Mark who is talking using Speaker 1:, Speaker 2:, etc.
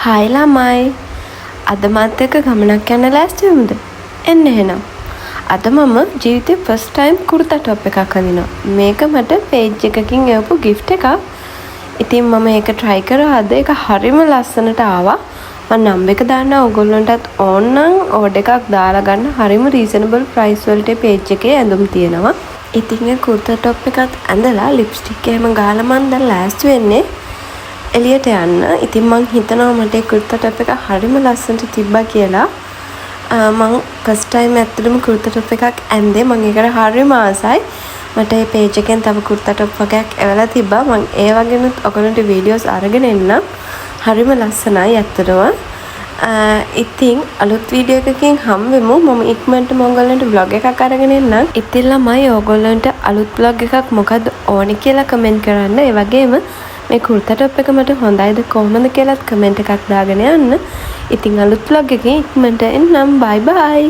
Speaker 1: Hi ළමයි. අද මාත් එක්ක ගමනක් යන්න ලෑස්ති වෙමුද? එන්න එහෙනම්. අද මම ජීවිතේ ෆස්ට් ටයිම් කුර්තා টොප් එකක් අඳිනවා. මේක මට පේජ් එකකින් එවපු gift එකක්. ඉතින් මම ඒක try කරා අද ඒක හරිම ලස්සනට ආවා. මම නම්බර් එක දාන්නම් ඔයගොල්ලන්ටත් ඕන නම් ඕඩර් එකක් දාලා ගන්න. හරිම reasonable price වලට page එකේ ඇඳුම් තියෙනවා. ඉතින් ඒ කුර්තා টොප් එකත් ඇඳලා ලිප්ස්ටික් එහෙම ගාලා මම දැන් ලෑස්ති වෙන්නේ එළියට යන්න. ඉතින් මං හිතනවා මට ඒ කුර්තා টොප් එක හරිම ලස්සනට තිබ්බා කියලා. මං ෆස්ට් ටයිම් ඇත්තටම කුර්තා টොප් එකක් ඇන්දේ. මං ඒකට හරිම ආසයි. මට මේ පේජ් එකෙන් තව කුර්තා টොප් වගේක් එවලා තිබ්බා. මං ඒ වගේනුත් ඔයගොල්ලන්ට වීඩියෝස් අරගෙන එන්නම්. හරිම ලස්සනයි ඇත්තටම. ඉතින් අලුත් වීඩියෝ එකකින් හම්බෙමු. මම ඉක්මනටම ඔයගොල්ලන්ට vlog එකක් අරගෙන එන්නම්. ඉතින් ළමයි ඔයගොල්ලන්ට අලුත් vlog එකක් මොකද්ද ඕනේ කියලා කමෙන්ට් කරන්න. ඒ වගේම මේ කුර්තා টොප් එක මට හොඳයිද කොහොමද කියලාත් කමෙන්ට් එකක් දාගෙන යන්න. ඉතින් අලුත් vlog එකකින් ඉක්මනට එන්නම්. bye bye.